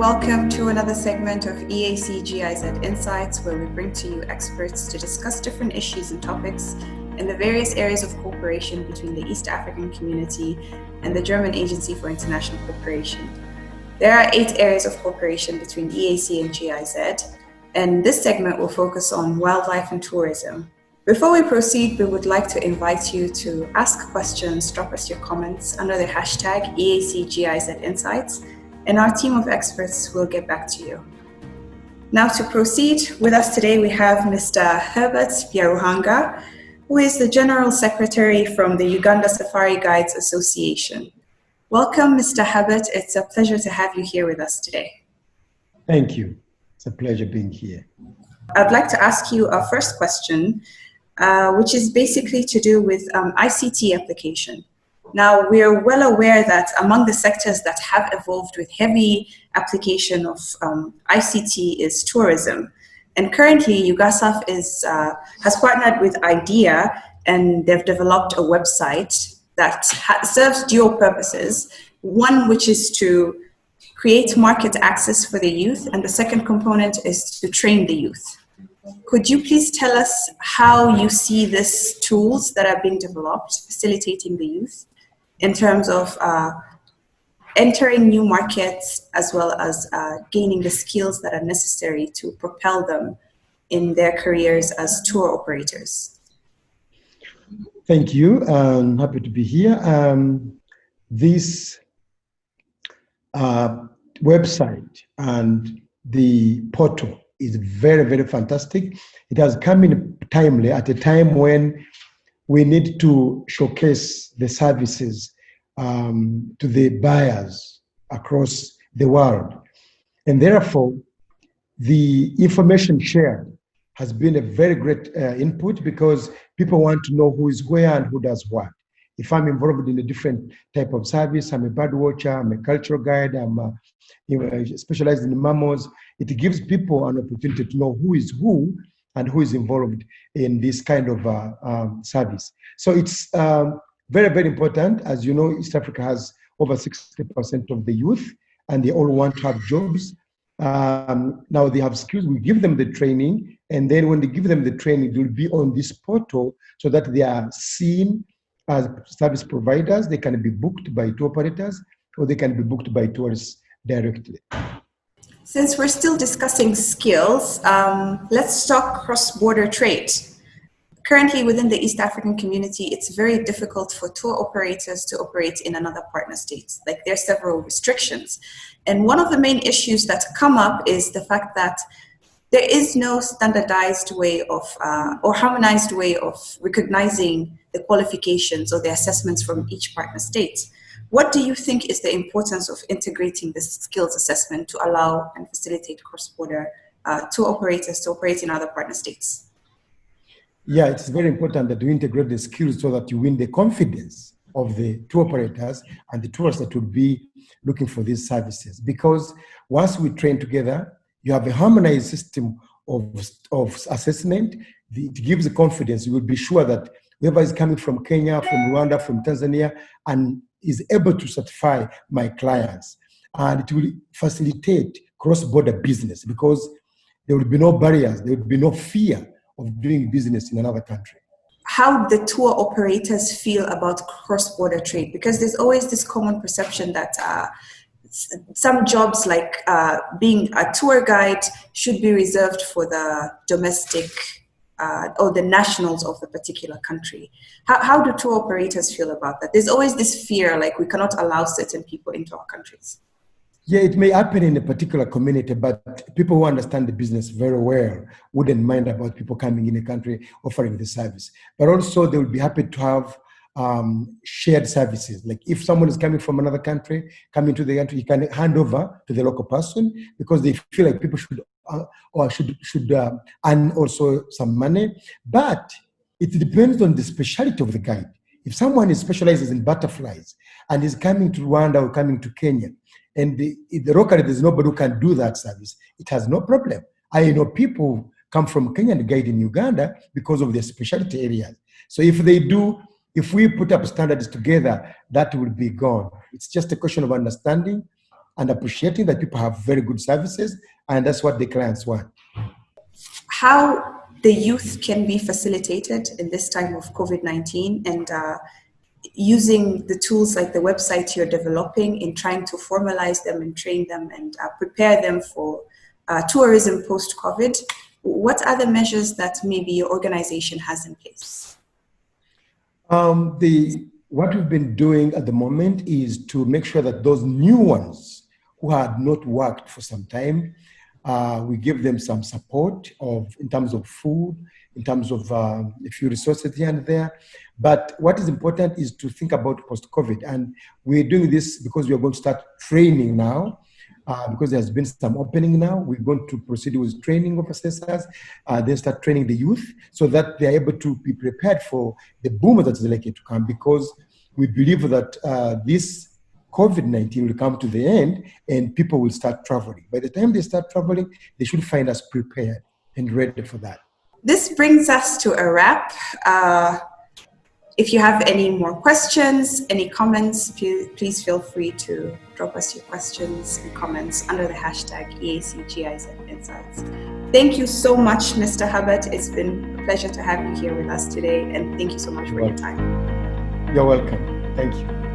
welcome to another segment of EAC GIZ Insights, where we bring to you experts to discuss different issues and topics in the various areas of cooperation between the East African community and the German Agency for International Cooperation. There are 8 areas of cooperation between EAC and GIZ, and this segment will focus on wildlife and tourism. Before we proceed, we would like to invite you to ask questions, drop us your comments under the hashtag EAC GIZ Insights, and our team of experts will get back to you. Now to proceed, with us today we have Mr. Herbert Byaruhanga, who is the General Secretary from the Uganda Safari Guides Association. Welcome, Mr. Herbert. It's a pleasure to have you here with us today. Thank you. It's a pleasure being here. I'd like to ask you our first question, which is basically to do with ICT application. Now, we are well aware that among the sectors that have evolved with heavy application of ICT is tourism. And currently, UGASAF has partnered with IDEA, and they've developed a website that serves dual purposes. One, which is to create market access for the youth, and the second component is to train the youth. Could you please tell us how you see these tools that are being developed, facilitating the youth, in terms of entering new markets, as well as gaining the skills that are necessary to propel them in their careers as tour operators? Thank you. I'm happy to be here. This website and the portal is very, very fantastic. It has come in timely at a time when we need to showcase the services to the buyers across the world. And therefore, the information shared has been a very great input, because people want to know who is where and who does what. If I'm involved in a different type of service, I'm a bird watcher, I'm a cultural guide, I'm specialized in mammals, it gives people an opportunity to know who is who and who is involved in this kind of service. So it's very, very important. As you know, East Africa has over 60% of the youth, and they all want to have jobs. Now they have skills, we give them the training, and then when they give them the training, they will be on this portal so that they are seen as service providers. They can be booked by tour operators, or they can be booked by tourists directly. Since we're still discussing skills, let's talk cross-border trade. Currently within the East African community, it's very difficult for tour operators to operate in another partner state. Like, there are several restrictions. And one of the main issues that come up is the fact that there is no standardized way of, or harmonized way of recognizing the qualifications or the assessments from each partner state. What do you think is the importance of integrating this skills assessment to allow and facilitate cross-border tour operators to operate in other partner states? Yeah, it's very important that you integrate the skills so that you win the confidence of the tour operators and the tourists that will be looking for these services. Because once we train together, you have a harmonized system of assessment. It gives the confidence. You will be sure that whoever is coming from Kenya, from Rwanda, from Tanzania, and is able to certify my clients. And it will facilitate cross-border business, because there will be no barriers, there will be no fear of doing business in another country. How the tour operators feel about cross-border trade? Because there's always this common perception that some jobs, like being a tour guide, should be reserved for the domestic or the nationals of the particular country. How do tour operators feel about that? There's always this fear, like we cannot allow certain people into our countries. Yeah, it may happen in a particular community, but people who understand the business very well wouldn't mind about people coming in a country offering the service. But also they would be happy to have shared services. Like if someone is coming from another country, coming to the country, you can hand over to the local person, because they feel like people should earn also some money. But it depends on the specialty of the guide. If someone specializes in butterflies and is coming to Rwanda or coming to Kenya, and locally there's nobody who can do that service, it has no problem. I know people come from Kenya and guide in Uganda because of their specialty areas. So if they do, if we put up standards together, that will be gone. It's just a question of understanding and appreciating that people have very good services, and that's what the clients want. How the youth can be facilitated in this time of COVID-19 and using the tools like the website you're developing in trying to formalize them and train them and prepare them for tourism post-COVID. What are the measures that maybe your organization has in place? What we've been doing at the moment is to make sure that those new ones who had not worked for some time, we give them some support in terms of food, in terms of a few resources here and there. But what is important is to think about post-COVID. And we're doing this because we are going to start training now. Because there has been some opening now, we're going to proceed with training of assessors, then start training the youth so that they're able to be prepared for the boom that is likely to come, because we believe that this COVID-19 will come to the end and people will start traveling. By the time they start traveling, they should find us prepared and ready for that. This brings us to a wrap. If you have any more questions, any comments, please feel free to drop us your questions and comments under the hashtag EAC GIZ Insights. Thank you so much, Mr. Herbert. It's been a pleasure to have you here with us today, and thank you so much for your time. You're welcome. Thank you.